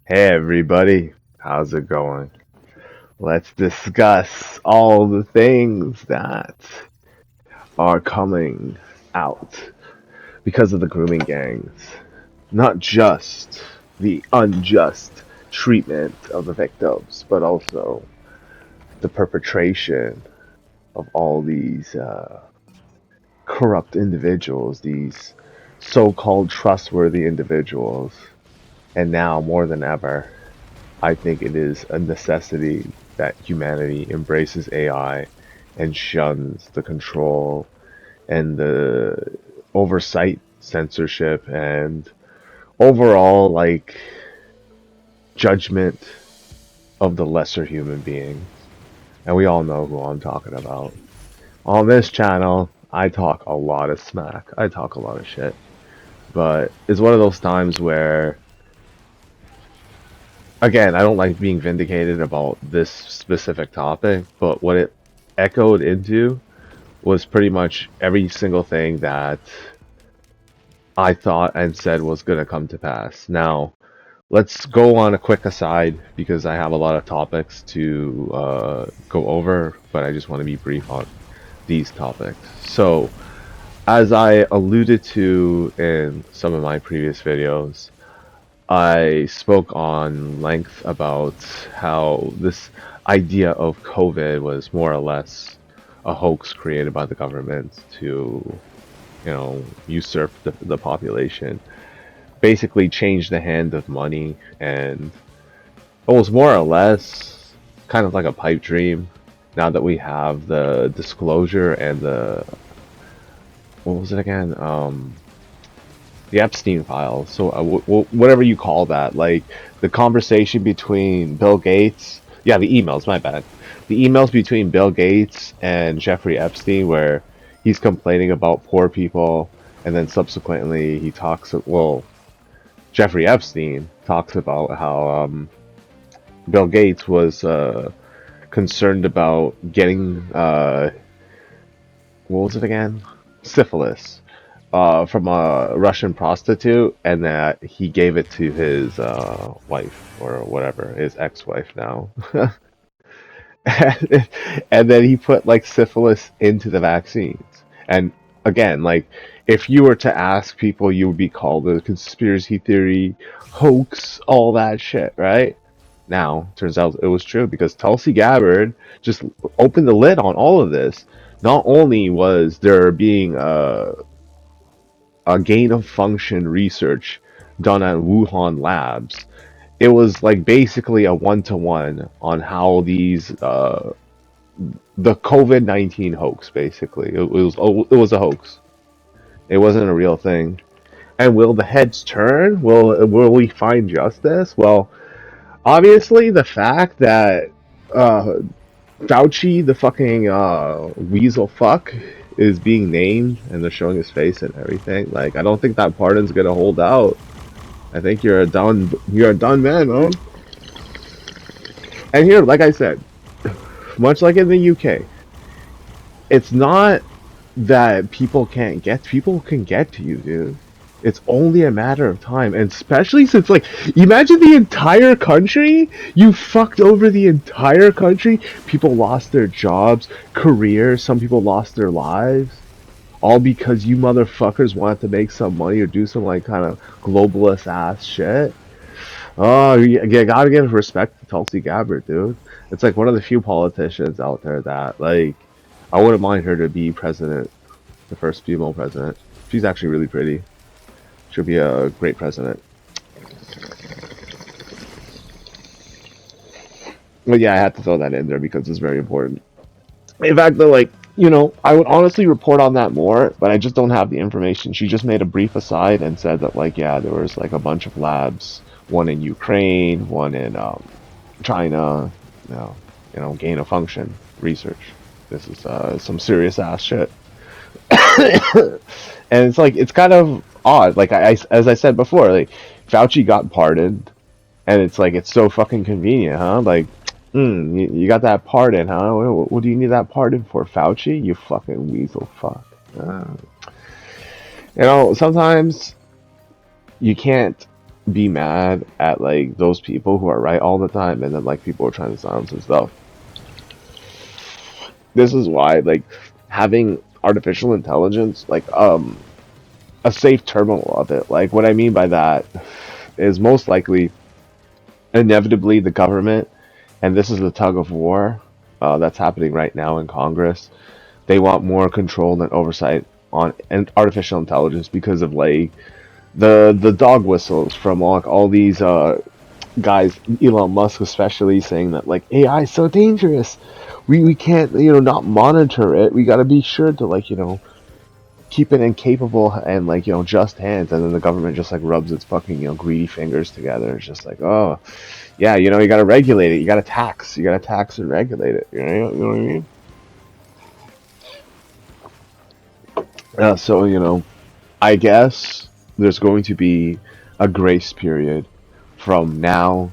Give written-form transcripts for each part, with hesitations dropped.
Hey everybody, how's it going? Let's discuss all the things that are coming out because of the grooming gangs. Not just the unjust treatment of the victims, but also the perpetration of all these corrupt individuals, these so-called trustworthy individuals. And now, more than ever, I think it is a necessity that humanity embraces AI and shuns the control and the oversight, censorship, and overall, judgment of the lesser human beings. And we all know who I'm talking about. On this channel, I talk a lot of smack. I talk a lot of shit. But it's one of those times where, again, I don't like being vindicated about this specific topic, but what it echoed into was pretty much every single thing that I thought and said was going to come to pass. Now, let's go on a quick aside because I have a lot of topics to go over, but I just want to be brief on these topics. So, as I alluded to in some of my previous videos, I spoke on length about how this idea of COVID was more or less a hoax created by the government to, usurp the population, basically change the hand of money, and it was more or less kind of like a pipe dream. Now that we have the disclosure and what was it again? The Epstein files. So whatever you call that, like the conversation between Bill Gates, yeah, the emails, my bad. The emails between Bill Gates and Jeffrey Epstein where he's complaining about poor people and then subsequently he talks, well, Jeffrey Epstein talks about how Bill Gates was concerned about getting what was it again? Syphilis from a Russian prostitute, and that he gave it to his wife or whatever, his ex-wife now. And then he put like syphilis into the vaccines. And again, like if you were to ask people, you would be called a conspiracy theory, hoax, all that shit, right? Now, turns out it was true because Tulsi Gabbard just opened the lid on all of this. Not only was there being a gain of function research done at Wuhan labs, it was like basically a one-to-one on how these the COVID-19 hoax. Basically, it was a hoax. It wasn't a real thing. And will the heads turn? Will we find justice? Well, obviously, the fact that uh, Fauci, the fucking weasel fuck, is being named and they're showing his face and everything. Like, I don't think that pardon's gonna hold out. I think you're a done man, man. And here, like I said, much like in the UK, it's not that people can get to you, dude. It's only a matter of time, and especially since, like, imagine the entire country. You fucked over the entire country. People lost their jobs, careers. Some people lost their lives, all because you motherfuckers wanted to make some money or do some like kind of globalist ass shit. Oh, you gotta give respect to Tulsi Gabbard, dude. It's like one of the few politicians out there that, like, I wouldn't mind her to be president, the first female president. She's actually really pretty. She'll be a great president. But yeah, I had to throw that in there because it's very important. In fact, though, like, I would honestly report on that more, but I just don't have the information. She just made a brief aside and said that, like, yeah, there was like a bunch of labs, one in Ukraine, one in China, gain of function research. This is some serious ass shit. And it's like it's kind of odd. Like as I said before, like Fauci got pardoned, and it's like it's so fucking convenient, huh? Like, you got that pardon, huh? What do you need that pardon for, Fauci? You fucking weasel fuck. Sometimes you can't. be mad at like those people who are right all the time, and then like people are trying to silence and stuff. This is why like having artificial intelligence, like a safe terminal of it. Like what I mean by that is most likely, inevitably, the government, and this is the tug of war that's happening right now in Congress. They want more control and oversight on artificial intelligence because of like the dog whistles from all these guys, Elon Musk especially, saying that like AI is so dangerous. We can't not monitor it. We got to be sure to like keep it in capable and like just hands, and then the government just like rubs its fucking greedy fingers together. It's just like, oh yeah, you got to regulate it. You got to tax and regulate it. You know what I mean? So I guess there's going to be a grace period from now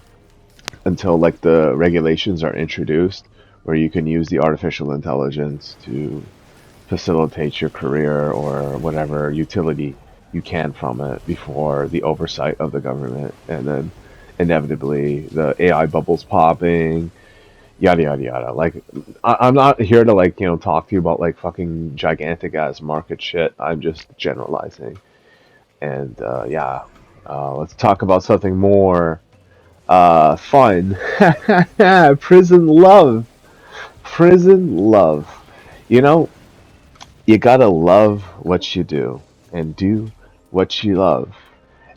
until like the regulations are introduced, where you can use the artificial intelligence to facilitate your career or whatever utility you can from it before the oversight of the government, and then inevitably the AI bubbles popping, yada yada yada. Like I'm not here to like talk to you about like fucking gigantic ass market shit. I'm just generalizing, and yeah, let's talk about something more fun. Prison love. Prison love. You know, you gotta love what you do and do what you love.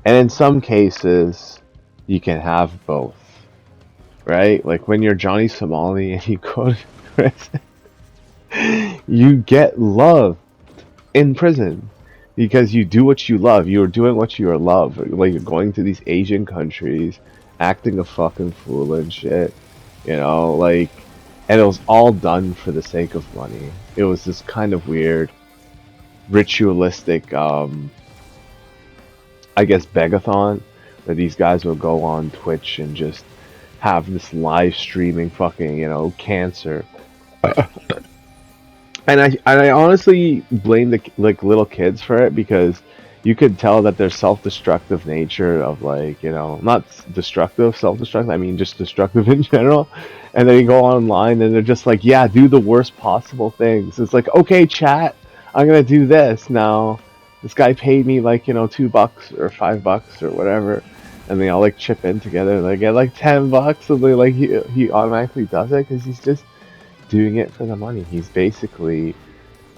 And in some cases, you can have both, right? Like when you're Johnny Somali and you go to prison, you get love in prison because you do what you love. You're doing what you love. Like you're going to these Asian countries, acting a fucking fool and shit. Like, and it was all done for the sake of money. It was this kind of weird, ritualistic, I guess, begathon where these guys will go on Twitch and just have this live streaming fucking, cancer. And I honestly blame the like little kids for it because you could tell that their self-destructive nature of like not destructive, self-destructive. I mean just destructive in general. And then you go online and they're just like, yeah, do the worst possible things. It's like, okay, chat, I'm gonna do this now. This guy paid me like $2 or $5 or whatever, and they all like chip in together and they get like $10, and they like he automatically does it because he's just doing it for the money. He's basically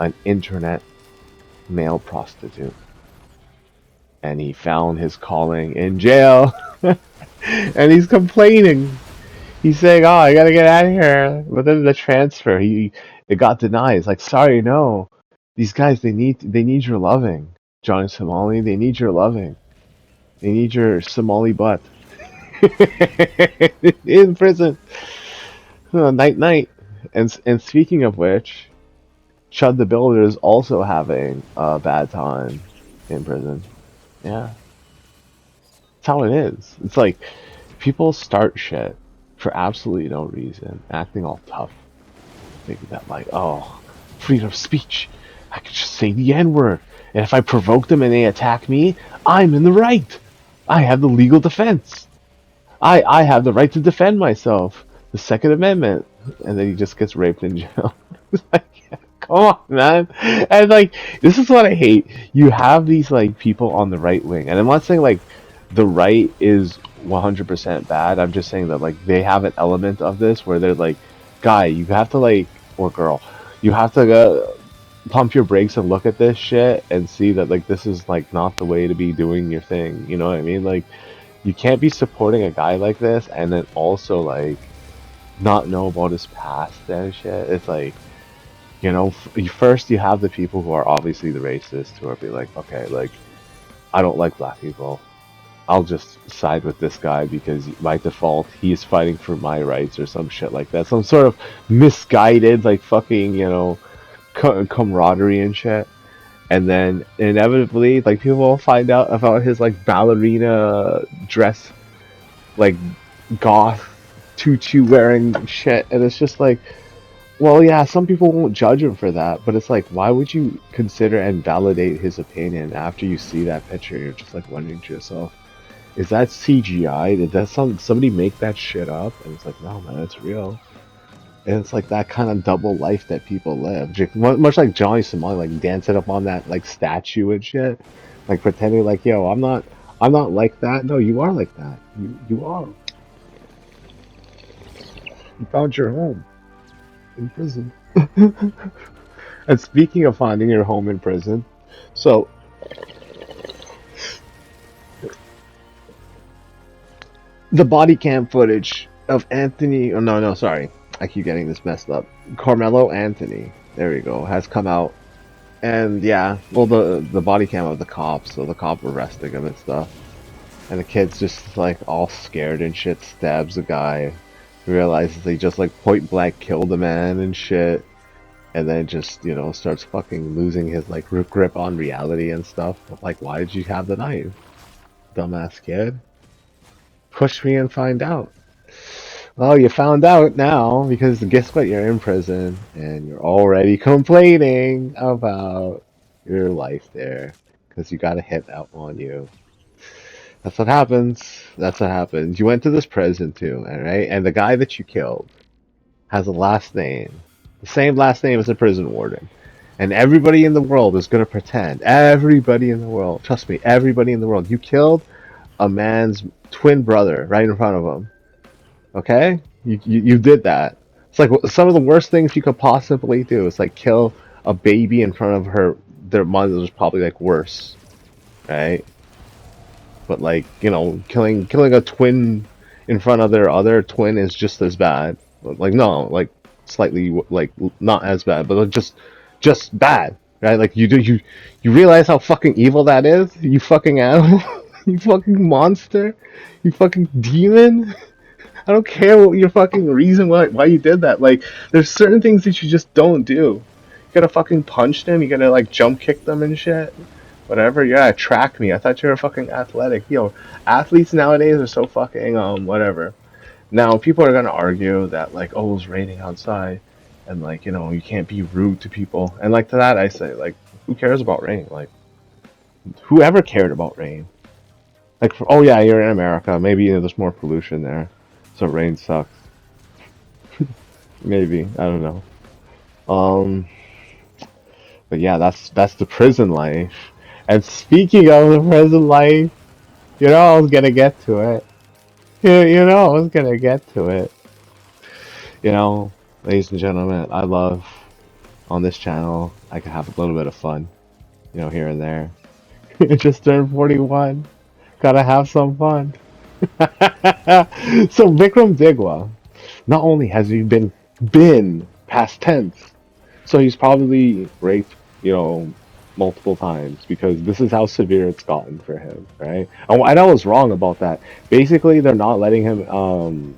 an internet male prostitute. And he found his calling in jail. And he's complaining. He's saying, "Oh, I gotta get out of here." But then the transfer, it got denied. It's like, sorry, no. These guys, they need your loving, Johnny Somali. They need your loving. They need your Somali butt in prison. Night night. And speaking of which, Chud the Builder is also having a bad time in prison. Yeah, that's how it is. It's like people start shit for absolutely no reason, acting all tough, thinking that like, oh, freedom of speech. I could just say the N-word, and if I provoke them and they attack me, I'm in the right. I have the legal defense. I have the right to defend myself. The Second Amendment. And then he just gets raped in jail. Like, come on, man. And like, this is what I hate. You have these like people on the right wing, and I'm not saying like the right is 100% bad. I'm just saying that like they have an element of this where they're like, guy, you have to like, or girl, you have to pump your brakes and look at this shit and see that like this is like not the way to be doing your thing. You know what I mean? Like, you can't be supporting a guy like this and then also like not know about his past and shit. It's like, first you have the people who are obviously the racists who are be like, okay, like, I don't like black people. I'll just side with this guy because by default he is fighting for my rights or some shit like that. Some sort of misguided, like, fucking, camaraderie and shit. And then inevitably, like, people will find out about his, like, ballerina dress, like, goth tutu wearing shit. And it's just like, well, yeah, some people won't judge him for that, but it's like, why would you consider and validate his opinion after you see that picture? You're just like wondering to yourself, is that CGI? Did that somebody make that shit up? And it's like, no, man, it's real. And it's like that kind of double life that people live. Much like Johnny Somali, like dancing up on that like statue and shit, like pretending like, yo, I'm not like that. No, you are like that. You are. You found your home in prison. And speaking of finding your home in prison, so the body cam footage of Anthony, oh no, no, sorry, I keep getting this messed up. Carmelo Anthony, there we go, has come out. And yeah, well, the body cam of the cops, so the cop arresting him and stuff. And the kid's just like all scared and shit, stabs the guy, realizes he just like point blank killed a man and shit. And then just, you know, starts fucking losing his like grip on reality and stuff. Like, why did you have the knife, dumbass kid? Push me and find out. Well, you found out now because guess what? You're in prison and you're already complaining about your life there because you got a hit out on you. That's what happens. That's what happens. You went to this prison too, all right? And the guy that you killed has a last name, the same last name as the prison warden. And everybody in the world is going to pretend. Everybody in the world, trust me, everybody in the world. You killed a man's twin brother right in front of him. Okay? You did that. It's like some of the worst things you could possibly do. It's like kill a baby in front of her. Their mother was probably like worse, right? But like you know, killing a twin in front of their other twin is just as bad. Like no, like slightly like not as bad, but just bad, right? Like you realize how fucking evil that is. You fucking animal, you fucking monster, you fucking demon. I don't care what your fucking reason why you did that. Like, there's certain things that you just don't do. You gotta fucking punch them. You gotta like jump kick them and shit. Whatever. Yeah, track me. I thought you were fucking athletic. Yo, athletes nowadays are so fucking whatever. Now people are gonna argue that like, oh, it's raining outside, and like you know you can't be rude to people. And like to that I say like, who cares about rain? Like, whoever cared about rain? Like, oh yeah, you're in America. Maybe you know, there's more pollution there, so rain sucks. Maybe I don't know. Um, but yeah, that's the prison life. And speaking of the prison life, you know I was gonna get to it. You know I was gonna get to it. You know, ladies and gentlemen, I love on this channel I can have a little bit of fun. You know, here and there. It just turned 41. Gotta have some fun. So Vikram Digwa, not only has he been past tense, so he's probably raped, you know, multiple times because this is how severe it's gotten for him, right? And I was wrong about that. Basically, they're not letting him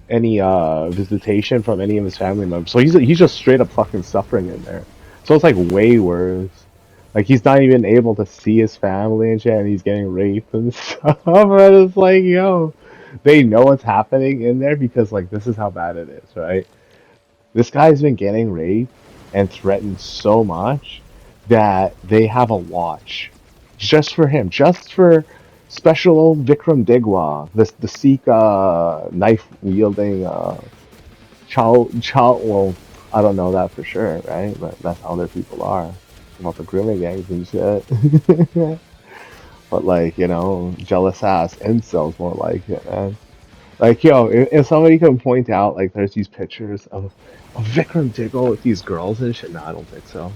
any visitation from any of his family members, so he's just straight up fucking suffering in there. So it's like way worse. Like he's not even able to see his family and shit, and he's getting raped and stuff. And it's like, yo, they know what's happening in there because like this is how bad it is, right? This guy's been getting raped and threatened so much that they have a watch just for him, just for special old Vikram Digwa, the Sikh knife wielding child. Well, I don't know that for sure, right? But that's how their people are about the grooming gangs and shit. But like you know, jealous ass incels more like it, man. Like, yo, if somebody can point out, like, there's these pictures of Vikram Diggle with these girls and shit, no, I don't think so.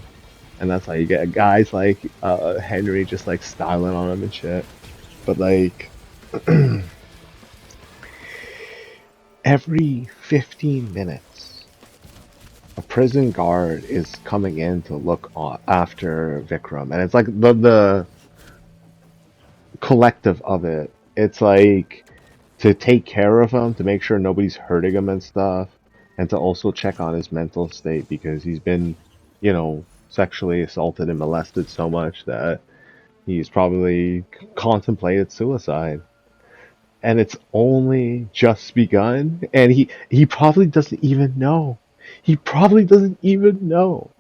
And that's how you get guys like Henry just like styling on him and shit. But like, every 15 minutes, a prison guard is coming in to look after Vikram, and it's like the collective of it. It's like to take care of him, to make sure nobody's hurting him and stuff, and to also check on his mental state because he's been, you know, sexually assaulted and molested so much that he's probably contemplated suicide. And it's only just begun, and he probably doesn't even know. He probably doesn't even know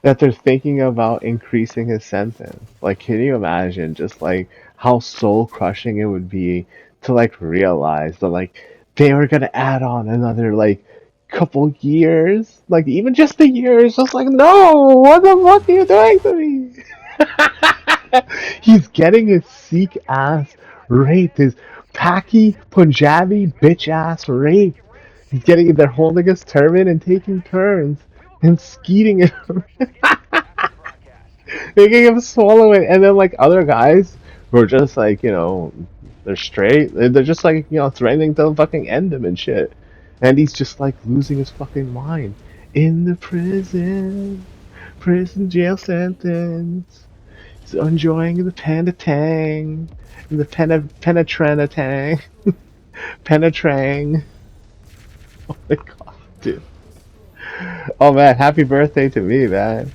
that they're thinking about increasing his sentence. Like, can you imagine just like how soul crushing it would be to like realize that like they were gonna add on another like couple years, like even just a year. It's just like, no, what the fuck are you doing to me? He's getting his Sikh ass raped, his Paki Punjabi bitch ass raped. He's getting, they're holding his turban and taking turns and skeeting him, making him swallow it. And then like other guys who are just like, they're straight. They're just like, threatening to fucking end him and shit. And he's just like losing his fucking mind in the prison jail sentence. He's enjoying the panda tang, the penetrana tang, penetrang. Oh my god, dude. Oh man, happy birthday to me, man.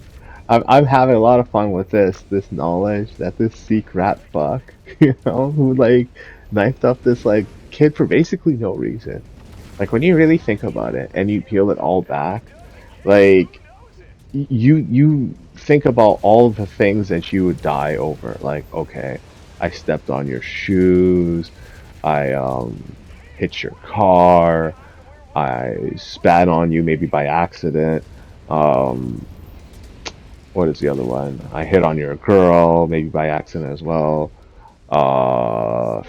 I'm having a lot of fun with this knowledge that this Sikh rat fuck, who like knifed up this like kid for basically no reason. Like when you really think about it and you peel it all back, like you think about all the things that you would die over. Like, okay, I stepped on your shoes, I hit your car, I spat on you maybe by accident. Um, what is the other one? I hit on your girl, maybe by accident as well. Fuck.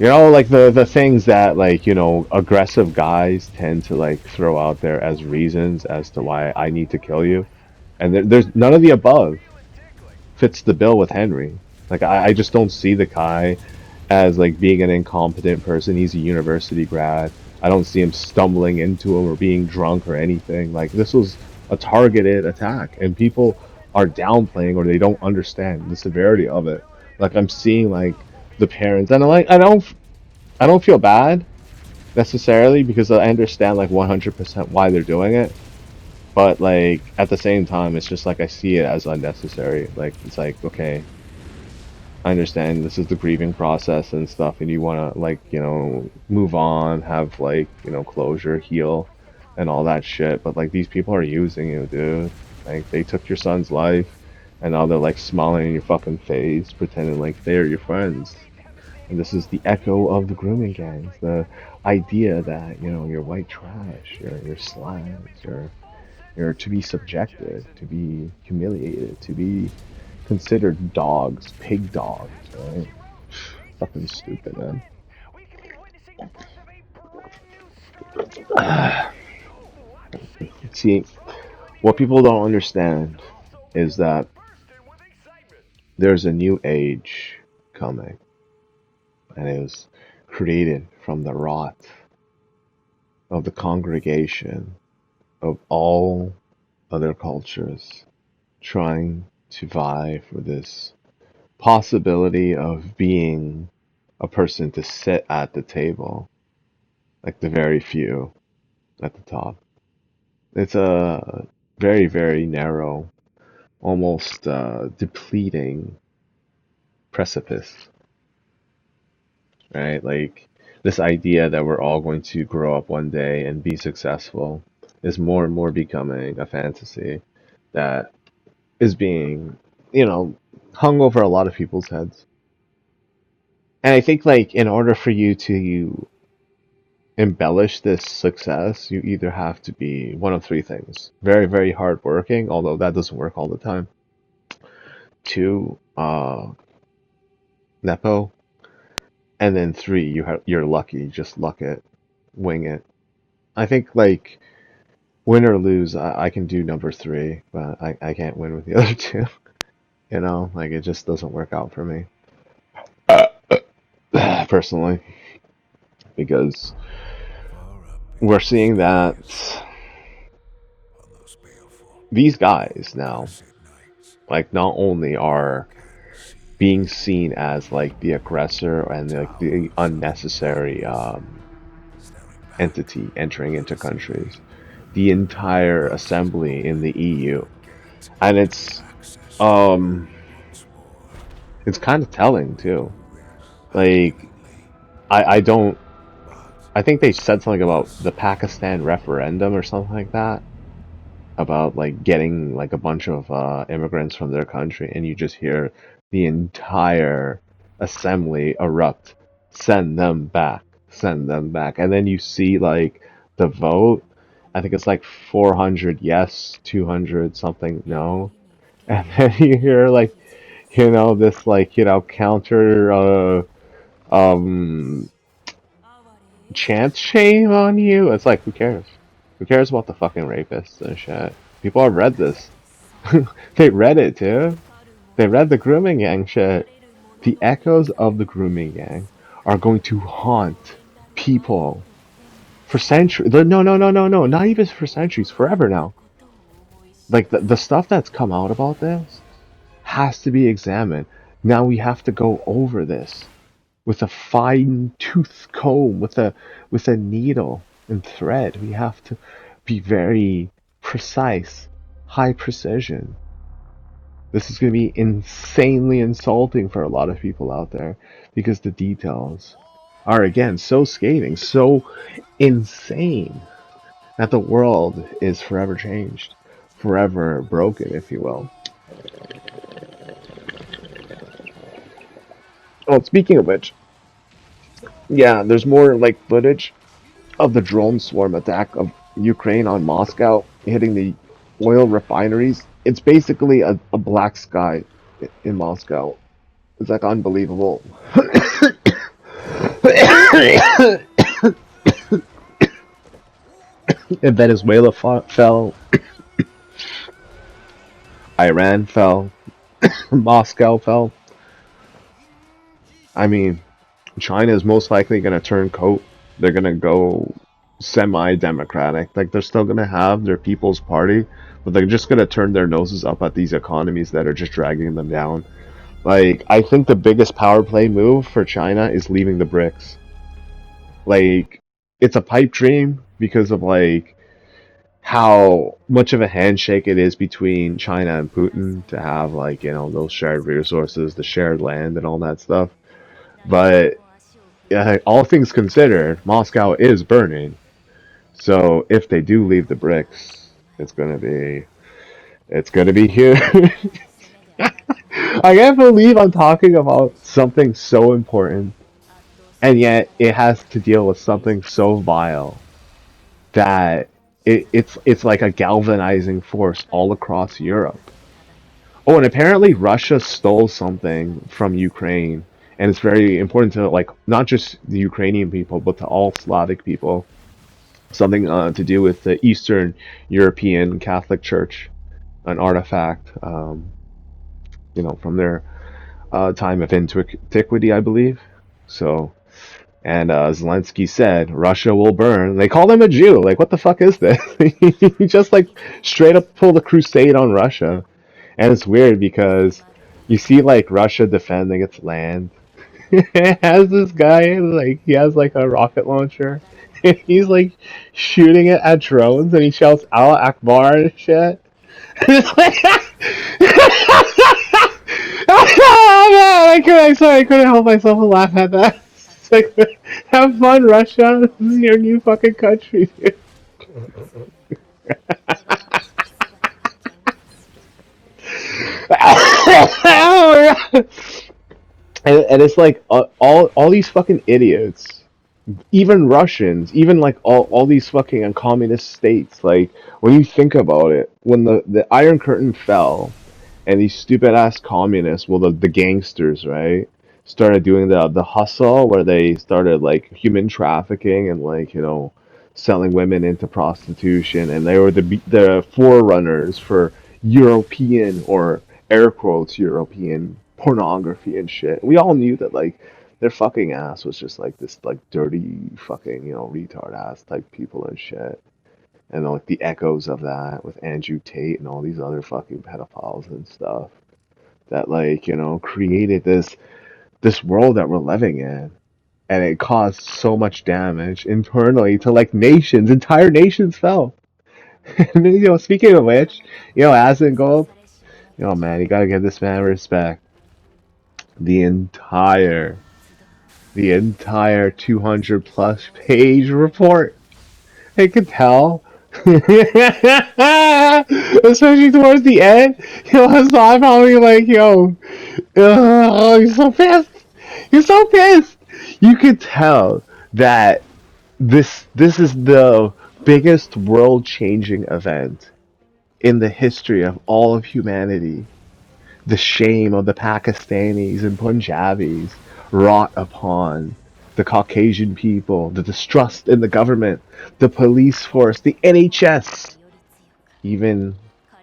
Like the things that like, aggressive guys tend to like throw out there as reasons as to why I need to kill you. And there's none of the above fits the bill with Henry. Like I just don't see the guy as like being an incompetent person. He's a university grad. I don't see him stumbling into him or being drunk or anything. Like this was a targeted attack, and people are downplaying or they don't understand the severity of it. Like I'm seeing like the parents, and I'm like I don't feel bad necessarily because I understand like 100% why they're doing it. But like at the same time, it's just like I see it as unnecessary. Like it's like, okay, I understand this is the grieving process and stuff, and you want to like move on, have like closure, heal, and all that shit. But like these people are using you, dude. Like they took your son's life, and now they're like smiling in your fucking face, pretending like they're your friends. And this is the echo of the grooming gangs. The idea that you're white trash, you're slimes, you're to be subjected, to be humiliated, to be considered dogs, pig dogs, right? Fucking stupid, man. See, what people don't understand is that there's a new age coming, and it was created from the rot of the congregation of all other cultures trying to vie for this possibility of being a person to sit at the table, like the very few at the top. It's a very, very narrow, almost depleting precipice, right? Like this idea that we're all going to grow up one day and be successful is more and more becoming a fantasy that is being, hung over a lot of people's heads. And I think like in order for you to embellish this success, you either have to be one of three things: very, very hardworking, although that doesn't work all the time. Two, nepo, and then three, you're lucky, just luck it, wing it. I think like win or lose, I can do number three, but I can't win with the other two. Like it just doesn't work out for me personally, because we're seeing that these guys now, like, not only are being seen as like the aggressor and like the unnecessary entity entering into countries, the entire assembly in the EU, and um it's kind of telling too. Like I don't I think they said something about the Pakistan referendum or something like that, about like getting like a bunch of immigrants from their country, and you just hear the entire assembly erupt, send them back, send them back. And then you see like the vote, I think it's like 400 yes, 200 something no. And then you hear like, this like, counter um chant shame on you. It's like, who cares? Who cares about the fucking rapists and shit? People have read this. They read it too. They read the grooming gang shit. The echoes of the grooming gang are going to haunt people for centuries. No, no, no, no, no. Not even for centuries. Forever now. Like the stuff that's come out about this has to be examined. Now we have to go over this with a fine tooth comb, with a needle and thread. We have to be very precise, high precision. This is going to be insanely insulting for a lot of people out there because the details are again so scathing, so insane that the world is forever changed, forever broken, if you will. Oh, speaking of which, yeah, there's more like footage of the drone swarm attack of Ukraine on Moscow hitting the oil refineries. It's basically a black sky in Moscow. It's like unbelievable. And Venezuela fell, Iran fell, Moscow fell. I mean, China is most likely going to turn coat. They're going to go semi-democratic. Like they're still going to have their People's Party, but they're just going to turn their noses up at these economies that are just dragging them down. Like I think the biggest power play move for China is leaving the BRICS. Like it's a pipe dream because of like how much of a handshake it is between China and Putin to have like those shared resources, the shared land, and all that stuff. But all things considered, Moscow is burning. So if they do leave the BRICS, it's gonna be huge. I can't believe I'm talking about something so important, and yet it has to deal with something so vile that it's like a galvanizing force all across Europe. Oh, and apparently Russia stole something from Ukraine, and it's very important to like not just the Ukrainian people, but to all Slavic people. Something to do with the Eastern European Catholic Church, an artifact, from their time of antiquity, I believe. So, and Zelensky said Russia will burn. They called him a Jew. Like, what the fuck is this? He just like straight up pulled a crusade on Russia. And it's weird because you see like Russia defending its land. It has this guy like he has like a rocket launcher. He's like shooting it at drones and he shouts Allah Akbar and shit. It's like oh, man, I couldn't help myself and laugh at that. It's like, have fun, Russia. This is your new fucking country, dude. Oh my god. And it's like all these fucking idiots, even Russians, even like all these fucking communist states. Like when you think about it, when the Iron Curtain fell, and these stupid ass communists, well the gangsters, right, started doing the hustle where they started like human trafficking and like selling women into prostitution, and they were the forerunners for European or air quotes European pornography and shit. We all knew that like their fucking ass was just like this like dirty fucking retard ass type people and shit. And like the echoes of that with Andrew Tate and all these other fucking pedophiles and stuff that like created this world that we're living in, and it caused so much damage internally to like nations. Entire nations fell. And then, speaking of which, Asmongold, man, you gotta give this man respect. The entire the entire 200 plus page report. I could tell Especially towards the end, I'm probably like, yo, he's so pissed. He's so pissed. You could tell that this is the biggest world-changing event in the history of all of humanity. The shame of the Pakistanis and Punjabis wrought upon the Caucasian people, the distrust in the government, the police force, the NHS, even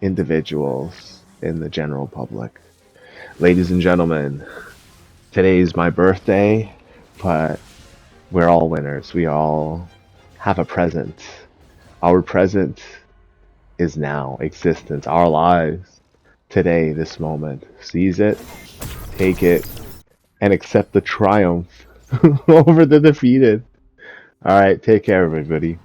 individuals in the general public. Ladies and gentlemen, today is my birthday, but we're all winners. We all have a present. Our present is now existence, our lives, today, this moment. Seize it, take it, and accept the triumph over the defeated. Alright, take care, everybody.